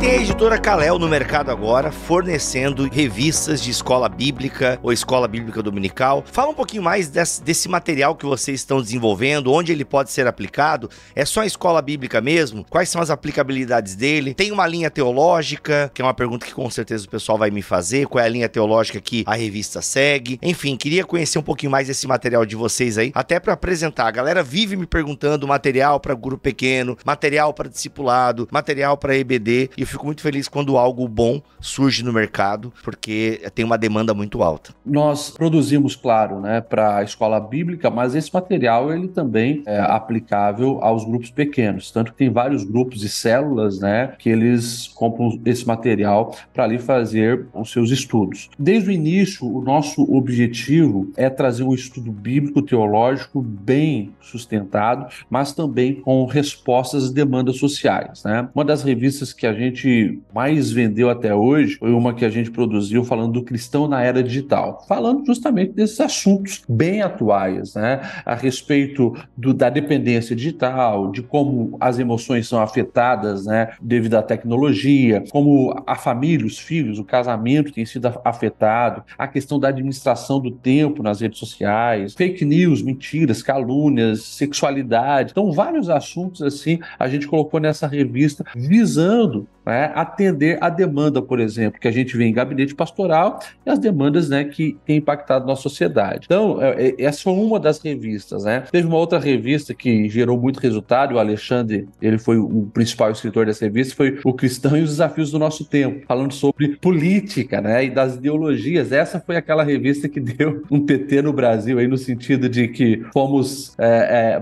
Tem a editora Kalel no mercado agora, fornecendo revistas de escola bíblica ou escola bíblica dominical. Fala um pouquinho mais desse material que vocês estão desenvolvendo, onde ele pode ser aplicado. É só a escola bíblica mesmo? Quais são as aplicabilidades dele? Tem uma linha teológica, que é uma pergunta que com certeza o pessoal vai me fazer. Qual é a linha teológica que a revista segue? Enfim, queria conhecer um pouquinho mais desse material de vocês aí, até para apresentar. A galera vive me perguntando material para grupo pequeno, material para discipulado, material para EBD, e eu fico muito feliz quando algo bom surge no mercado, porque tem uma demanda muito alta. Nós produzimos, claro, né, para a escola bíblica, mas esse material ele também é aplicável aos grupos pequenos, tanto que tem vários grupos e células, né, que eles compram esse material para ali fazer os seus estudos. Desde o início, o nosso objetivo é trazer um estudo bíblico teológico bem sustentado, mas também com respostas às demandas sociais, né? Uma das revistas que a gente mais vendeu até hoje foi uma que a gente produziu falando do cristão na era digital, falando justamente desses assuntos bem atuais, né? A respeito da dependência digital, de como as emoções são afetadas, né, devido à tecnologia, como a família, os filhos, o casamento tem sido afetado, a questão da administração do tempo nas redes sociais, fake news, mentiras, calúnias, sexualidade. Então, vários assuntos assim a gente colocou nessa revista visando, né, atender a demanda, por exemplo, que a gente vê em gabinete pastoral e as demandas, né, que tem impactado na sociedade. Então, essa foi uma das revistas, né? Teve uma outra revista que gerou muito resultado, o Alexandre, ele foi o principal escritor dessa revista, foi O Cristão e os Desafios do Nosso Tempo, falando sobre política, né, e das ideologias. Essa foi aquela revista que deu um PT no Brasil, aí no sentido de que fomos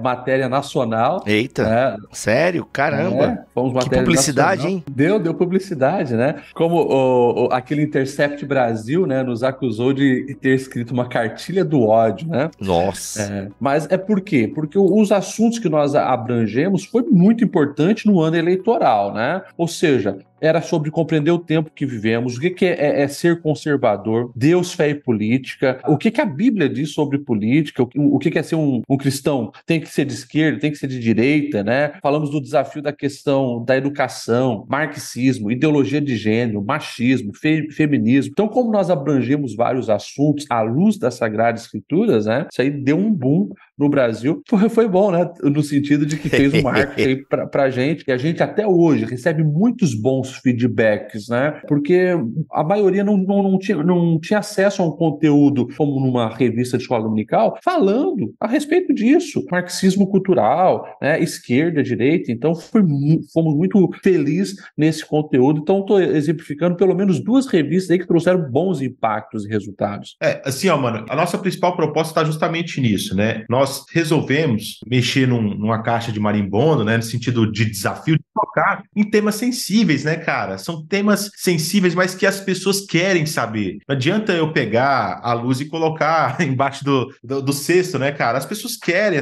matéria nacional. Eita, né? Sério? Caramba! Fomos matéria que publicidade, nacional. Hein? Deu publicidade, né? Como aquele Intercept Brasil, né, nos acusou de ter escrito uma cartilha do ódio, né? Nossa! Mas por quê? Porque os assuntos que nós abrangemos foi muito importante no ano eleitoral, né? Ou seja, era sobre compreender o tempo que vivemos, o que é ser conservador, Deus, fé e política, o que a Bíblia diz sobre política, o que é ser um cristão, tem que ser de esquerda, tem que ser de direita, né? Falamos do desafio da questão da educação, marxismo, ideologia de gênero, machismo, feminismo. Então, como nós abrangemos vários assuntos à luz das Sagradas Escrituras, né? Isso aí deu um boom no Brasil. Foi bom, né? No sentido de que fez um marketing pra gente, e a gente até hoje recebe muitos bons feedbacks, né? Porque a maioria não tinha acesso a um conteúdo como numa revista de escola dominical falando a respeito disso, marxismo cultural, né? Esquerda, direita. Então fomos muito felizes nesse conteúdo. Então estou exemplificando pelo menos 2 revistas aí que trouxeram bons impactos e resultados. Assim, ó, mano, a nossa principal proposta está justamente nisso, né? Nós resolvemos mexer numa caixa de marimbondo, né? No sentido de desafio de tocar em temas sensíveis, né? cara? São temas sensíveis, mas que as pessoas querem saber. Não adianta eu pegar a luz e colocar embaixo do cesto, né, cara? As pessoas querem,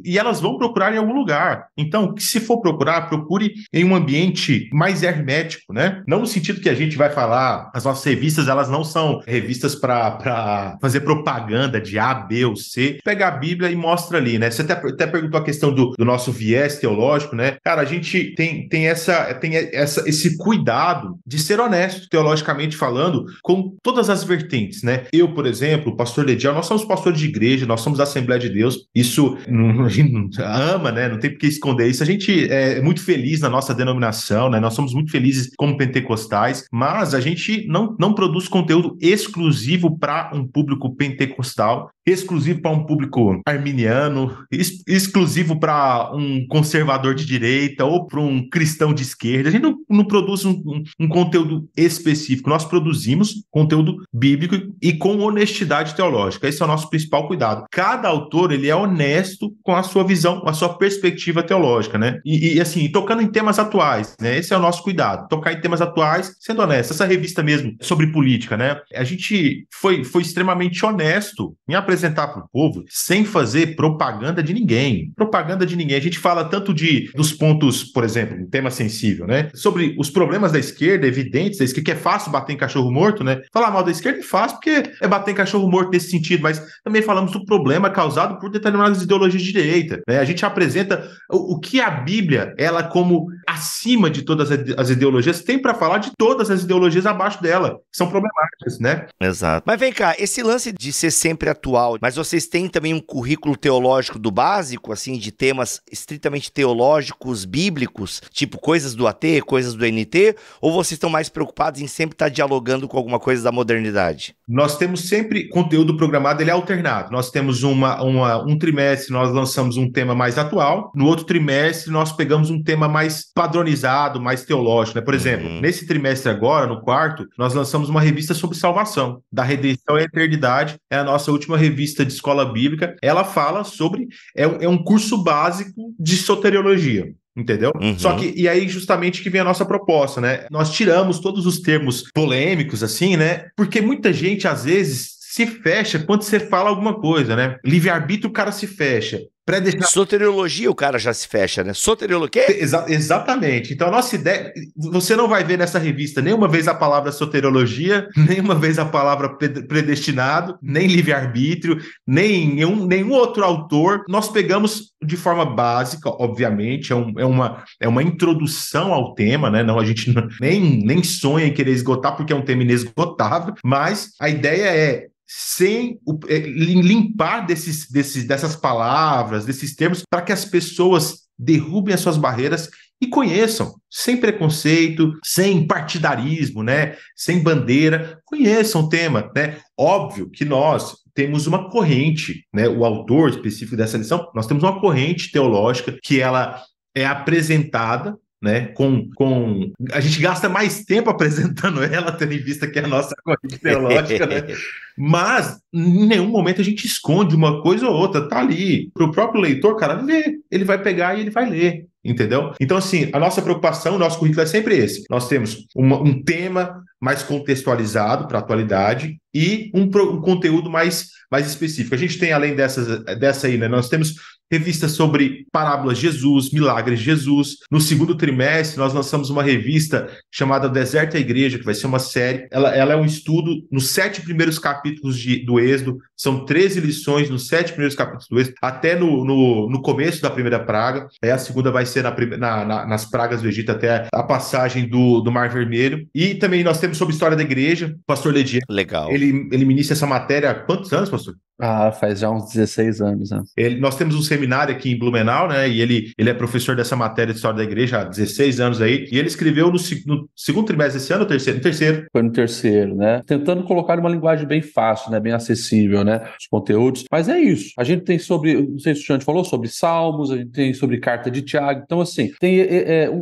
e elas vão procurar em algum lugar. Então, se for procurar, procure em um ambiente mais hermético, né? Não no sentido que a gente vai falar, as nossas revistas, elas não são revistas para fazer propaganda de A, B ou C. Pega a Bíblia e mostra ali, né? Você até perguntou a questão do nosso viés teológico, né? Cara, a gente tem esse cuidado de ser honesto, teologicamente falando, com todas as vertentes, né? Eu, por exemplo, o pastor Ledial, nós somos pastores de igreja, nós somos da Assembleia de Deus, isso a gente ama, né? Não tem por que esconder isso. A gente é muito feliz na nossa denominação, né? Nós somos muito felizes como pentecostais, mas a gente não produz conteúdo exclusivo para um público pentecostal, exclusivo para um público arminiano, exclusivo para um conservador de direita ou para um cristão de esquerda. A gente não produz um conteúdo específico. Nós produzimos conteúdo bíblico e com honestidade teológica. Esse é o nosso principal cuidado. Cada autor, ele é honesto com a sua visão, a sua perspectiva teológica, né? E assim, tocando em temas atuais, né? Esse é o nosso cuidado. Tocar em temas atuais, sendo honesto. Essa revista mesmo, sobre política, né? A gente foi extremamente honesto em apresentar para o povo, sem fazer propaganda de ninguém. Propaganda de ninguém. A gente fala tanto dos pontos, por exemplo, um tema sensível, né? Sobre os problemas da esquerda, evidentes da esquerda, que é fácil bater em cachorro morto, né? Falar mal da esquerda é fácil, porque é bater em cachorro morto nesse sentido, mas também falamos do problema causado por determinadas ideologias de direita, né? A gente apresenta o que a Bíblia, ela como acima de todas as ideologias, tem para falar de todas as ideologias abaixo dela, que são problemáticas, né? Exato. Mas vem cá, esse lance de ser sempre atual, mas vocês têm também um currículo teológico do básico, assim, de temas estritamente teológicos, bíblicos, tipo coisas do AT, coisas do NT, ou vocês estão mais preocupados em sempre estar dialogando com alguma coisa da modernidade? Nós temos sempre conteúdo programado, ele é alternado. Nós temos um trimestre, nós lançamos um tema mais atual, no outro trimestre nós pegamos um tema mais padronizado, mais teológico, né? Por exemplo, nesse trimestre agora, no quarto, nós lançamos uma revista sobre salvação, da redenção à eternidade, é a nossa última revista de escola bíblica. Ela fala sobre, é um curso básico de soteriologia. Entendeu? Só que, e aí justamente que vem a nossa proposta, né? Nós tiramos todos os termos polêmicos, assim, né? Porque muita gente, às vezes, se fecha quando você fala alguma coisa, né? Livre-arbítrio, o cara se fecha. Soteriologia, o cara já se fecha, né? Soteriologia? Exatamente. Então, a nossa ideia... Você não vai ver nessa revista nenhuma vez a palavra soteriologia, nenhuma vez a palavra predestinado, nem livre-arbítrio, nenhum outro autor. Nós pegamos de forma básica, obviamente, é uma introdução ao tema, né? Não, a gente nem sonha em querer esgotar, porque é um tema inesgotável, mas a ideia é sem limpar dessas palavras, desses termos, para que as pessoas derrubem as suas barreiras e conheçam, sem preconceito, sem partidarismo, né? Sem bandeira, conheçam o tema, né? Óbvio que nós temos uma corrente, né? O autor específico dessa lição, nós temos uma corrente teológica que ela é apresentada, né, a gente gasta mais tempo apresentando ela, tendo em vista que é a nossa corrente teológica, né? Mas em nenhum momento a gente esconde uma coisa ou outra, tá ali. Para o próprio leitor, cara, ele vai pegar e ele vai ler, entendeu? Então, assim, a nossa preocupação, o nosso currículo é sempre esse. Nós temos um tema mais contextualizado para a atualidade e um conteúdo mais específico. A gente tem, além dessa aí, né, nós temos revistas sobre parábolas de Jesus, milagres de Jesus. No segundo trimestre, nós lançamos uma revista chamada Deserto à Igreja, que vai ser uma série. Ela é um estudo nos 7 primeiros capítulos do Êxodo. São 13 lições nos 7 primeiros capítulos do Êxodo, até no começo da primeira praga. Aí a segunda vai ser nas pragas do Egito, até a passagem do Mar Vermelho. E também nós temos sobre história da igreja, o pastor Ledier. Legal. Ele ministra essa matéria há quantos anos, pastor? Faz já uns 16 anos, né? Nós temos um seminário aqui em Blumenau, né? E ele é professor dessa matéria de história da igreja há 16 anos aí. E ele escreveu no segundo trimestre desse ano ou terceiro? No terceiro. Foi no terceiro, né? Tentando colocar uma linguagem bem fácil, né? Bem acessível, né? Os conteúdos. Mas é isso. A gente tem sobre, não sei se o Xande falou, sobre Salmos, a gente tem sobre Carta de Tiago. Então, assim, tem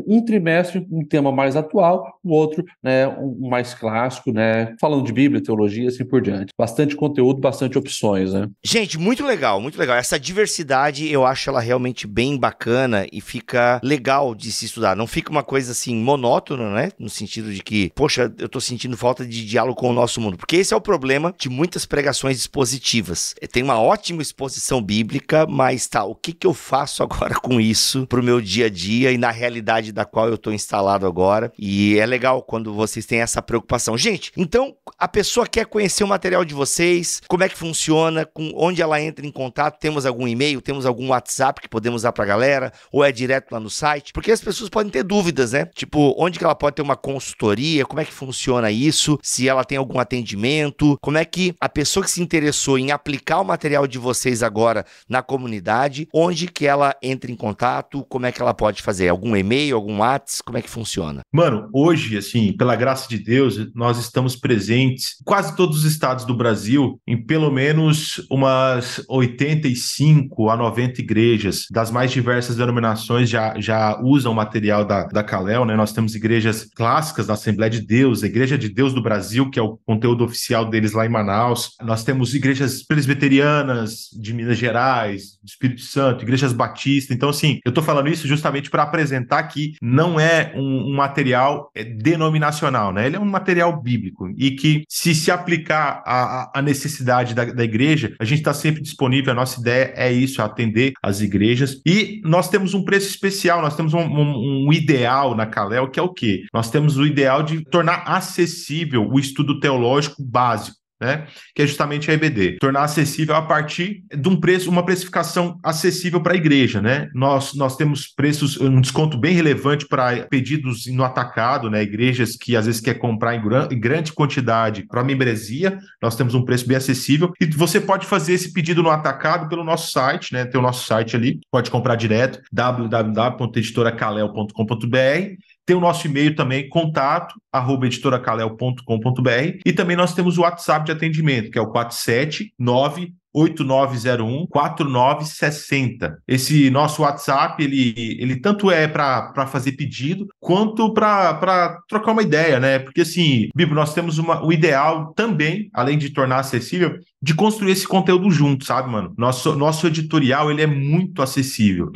um trimestre, um tema mais atual, o outro, né, um mais clássico, né? Falando de Bíblia, teologia, assim por diante. Bastante conteúdo, bastante opções, né? Gente, muito legal, muito legal. Essa diversidade, eu acho ela realmente bem bacana e fica legal de se estudar. Não fica uma coisa, assim, monótona, né? No sentido de que, poxa, eu tô sentindo falta de diálogo com o nosso mundo. Porque esse é o problema de muitas pregações expositivas. Tem uma ótima exposição bíblica, mas tá, o que eu faço agora com isso pro meu dia a dia e na realidade da qual eu tô instalado agora? E é legal quando vocês têm essa preocupação. Gente, então, a pessoa quer conhecer o material de vocês, como é que funciona, com onde ela entra em contato, temos algum e-mail, temos algum WhatsApp que podemos dar pra galera, ou é direto lá no site? Porque as pessoas podem ter dúvidas, né? Tipo, onde que ela pode ter uma consultoria, como é que funciona isso, se ela tem algum atendimento, como é que a pessoa que se interessou em aplicar o material de vocês agora na comunidade, onde que ela entra em contato, como é que ela pode fazer? Algum e-mail, algum WhatsApp, como é que funciona? Mano, hoje, assim, pela graça de Deus, nós estamos presentes em quase todos os estados do Brasil, em pelo menos umas 85 a 90 igrejas das mais diversas denominações já usam material da Kalel, né? Nós temos igrejas clássicas da Assembleia de Deus, a Igreja de Deus do Brasil, que é o conteúdo oficial deles lá em Manaus. Nós temos igrejas presbiterianas de Minas Gerais, do Espírito Santo, igrejas batistas. Então, assim, eu tô falando isso justamente para apresentar que não é um material denominacional, né? Ele é um material bíblico e que, se aplicar à necessidade da igreja, a gente está sempre disponível. A nossa ideia é isso, é atender as igrejas. E nós temos um preço especial, nós temos um ideal na Kalel, que é o quê? Nós temos o ideal de tornar acessível o estudo teológico básico, né? Que é justamente a EBD. Tornar acessível a partir de um preço, uma precificação acessível para a igreja, né? Nós temos preços, um desconto bem relevante para pedidos no atacado, né? Igrejas que às vezes quer comprar em grande quantidade para membresia, nós temos um preço bem acessível e você pode fazer esse pedido no atacado pelo nosso site, né? Tem o nosso site ali, pode comprar direto, www.editoracalel.com.br. Tem o nosso e-mail também, contato@editoracalel.com.br, e também nós temos o WhatsApp de atendimento, que é o 479-8960. Esse nosso WhatsApp, ele tanto é para fazer pedido, quanto para trocar uma ideia, né? Porque assim, Bibo, nós temos o ideal também, além de tornar acessível, de construir esse conteúdo junto, sabe, mano? Nosso editorial, ele é muito acessível.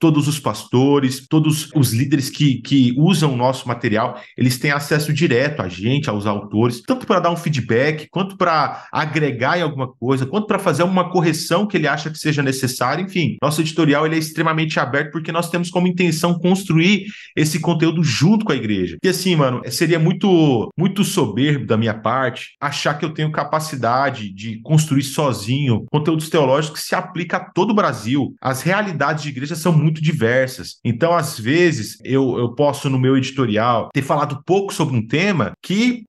Todos os pastores, todos os líderes que usam o nosso material, eles têm acesso direto a gente, aos autores, tanto para dar um feedback, quanto para agregar em alguma coisa, quanto para fazer uma correção que ele acha que seja necessária. Enfim, nosso editorial, ele é extremamente aberto porque nós temos como intenção construir esse conteúdo junto com a igreja. E assim, mano, seria muito, muito soberbo da minha parte achar que eu tenho capacidade de construir sozinho conteúdos teológicos que se aplicam a todo o Brasil. As realidades de igreja são muito diversas. Então, às vezes, eu posso, no meu editorial, ter falado pouco sobre um tema que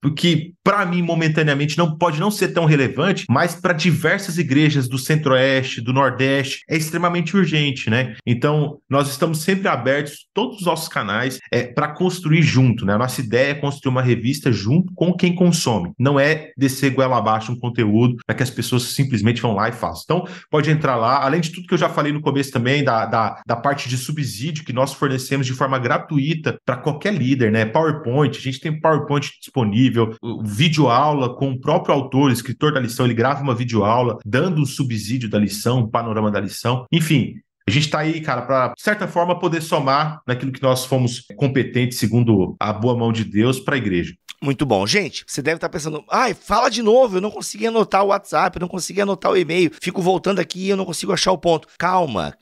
para mim, momentaneamente, pode não ser tão relevante, mas para diversas igrejas do Centro-Oeste, do Nordeste, é extremamente urgente, né? Então, nós estamos sempre abertos, todos os nossos canais, para construir junto, né? A nossa ideia é construir uma revista junto com quem consome. Não é descer goela abaixo um conteúdo para que as pessoas simplesmente vão lá e façam. Então, pode entrar lá. Além de tudo que eu já falei no começo também, da parte de subsídio que nós fornecemos de forma gratuita para qualquer líder, né? PowerPoint, a gente tem PowerPoint disponível, videoaula com o próprio autor, escritor da lição, ele grava uma videoaula dando o subsídio da lição, o panorama da lição. Enfim, a gente está aí, cara, para, de certa forma, poder somar naquilo que nós fomos competentes, segundo a boa mão de Deus, para a igreja. Muito bom. Gente, você deve estar pensando, fala de novo, eu não consegui anotar o WhatsApp, eu não consegui anotar o e-mail, fico voltando aqui e eu não consigo achar o ponto. Calma,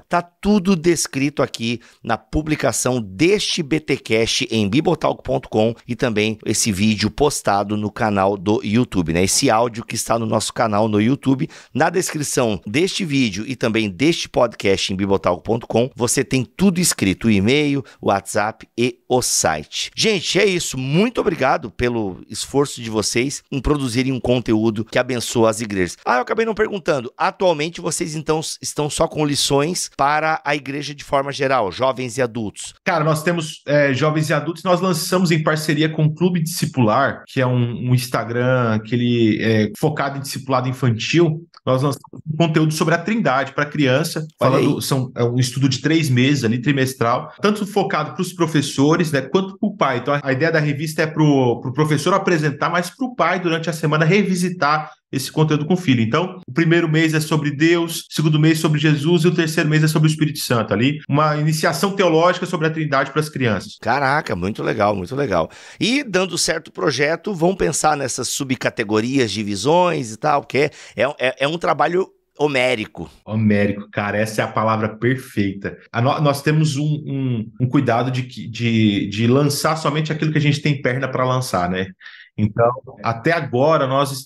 tá tudo descrito aqui na publicação deste BTcast em bibotalk.com e também esse vídeo postado no canal do YouTube, né? Esse áudio que está no nosso canal no YouTube, na descrição deste vídeo e também deste podcast BTcast em bibotalk.com. Você tem tudo escrito, o e-mail, o WhatsApp e o site. Gente, é isso. Muito obrigado pelo esforço de vocês em produzirem um conteúdo que abençoa as igrejas. Eu acabei não perguntando. Atualmente, vocês então estão só com lições para a igreja de forma geral, jovens e adultos? Cara, nós temos jovens e adultos. Nós lançamos em parceria com o Clube Discipular, que é um Instagram que ele é focado em discipulado infantil. Nós lançamos um conteúdo sobre a Trindade para criança, é um estudo de 3 meses ali, trimestral, tanto focado para os professores, né, quanto para o pai. Então, a ideia da revista é para o professor apresentar, mas para o pai, durante a semana, revisitar esse conteúdo com o filho. Então, o primeiro mês é sobre Deus, o segundo mês sobre Jesus e o terceiro mês é sobre o Espírito Santo ali. Uma iniciação teológica sobre a Trindade para as crianças. Caraca, muito legal, muito legal. E, dando certo projeto, vão pensar nessas subcategorias, divisões e tal, que é um trabalho homérico. Homérico, cara, essa é a palavra perfeita. Nós temos um cuidado de lançar somente aquilo que a gente tem perna para lançar, né? Então, até agora, nós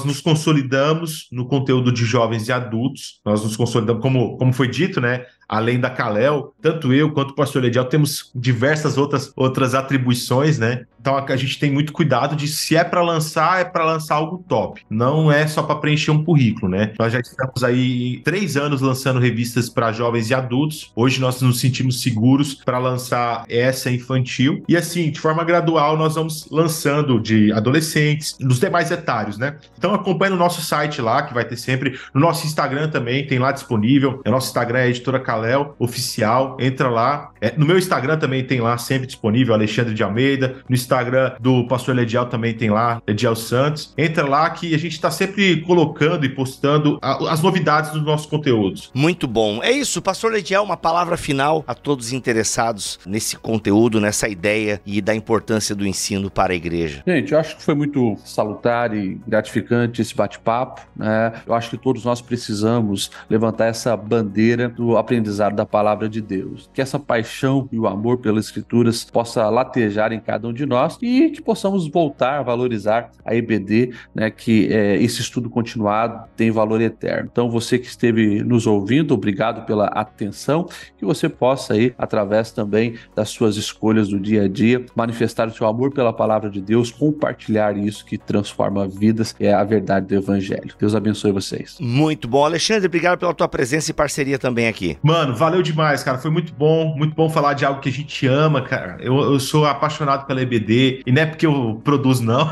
nos consolidamos no conteúdo de jovens e adultos, nós nos consolidamos, como foi dito, né? Além da Kalel, tanto eu quanto o pastor Lediel temos diversas outras atribuições, né? Então a gente tem muito cuidado de, se é para lançar algo top. Não é só para preencher um currículo, né? Nós já estamos aí 3 anos lançando revistas para jovens e adultos. Hoje nós nos sentimos seguros para lançar essa infantil. E assim, de forma gradual, nós vamos lançando de adolescentes, nos demais etários, né? Então acompanhe no nosso site lá, que vai ter sempre. No nosso Instagram também, tem lá disponível. O nosso Instagram é Editora Kalel Oficial, entra lá. No meu Instagram também tem lá, sempre disponível, Alexandre de Almeida. No Instagram do pastor Lediel também tem lá, Lediel Santos. Entra lá que a gente está sempre colocando e postando as novidades dos nossos conteúdos. Muito bom. É isso, pastor Lediel, uma palavra final a todos interessados nesse conteúdo, nessa ideia e da importância do ensino para a igreja. Gente, eu acho que foi muito salutar e gratificante esse bate-papo, né? Eu acho que todos nós precisamos levantar essa bandeira do aprendizado da palavra de Deus. Que essa paixão e o amor pelas escrituras possa latejar em cada um de nós e que possamos voltar a valorizar a EBD, né, que esse estudo continuado tem valor eterno. Então, você que esteve nos ouvindo, obrigado pela atenção, que você possa aí, através também das suas escolhas do dia a dia, manifestar o seu amor pela palavra de Deus, compartilhar isso que transforma vidas, é a verdade do Evangelho. Deus abençoe vocês. Muito bom. Alexandre, obrigado pela tua presença e parceria também aqui. Mano, valeu demais, cara. Foi muito bom falar de algo que a gente ama, cara. Eu sou apaixonado pela EBD, e não é porque eu produzo, não.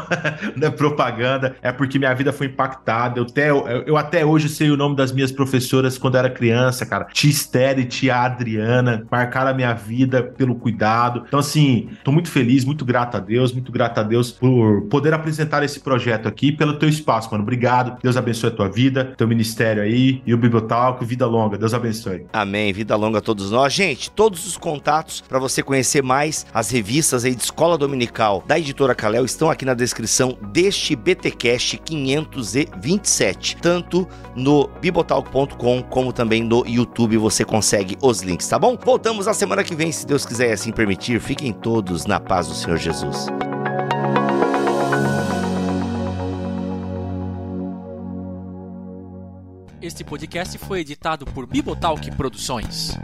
Não é propaganda, é porque minha vida foi impactada. Eu até hoje sei o nome das minhas professoras quando eu era criança, cara. Tia Esther e tia Adriana marcaram a minha vida pelo cuidado. Então, assim, tô muito feliz, muito grato a Deus por poder apresentar esse projeto aqui, pelo teu espaço, mano. Obrigado. Deus abençoe a tua vida, teu ministério aí, e o Bibotalk, vida longa. Deus abençoe. Amém. Vida longa a todos nós. Gente, todos os contatos para você conhecer mais as revistas aí de Escola Dominical da Editora Kalel estão aqui na descrição deste BTcast 527. Tanto no bibotalk.com como também no YouTube você consegue os links, tá bom? Voltamos na semana que vem, se Deus quiser assim permitir. Fiquem todos na paz do Senhor Jesus. Este podcast foi editado por Bibotalk Produções.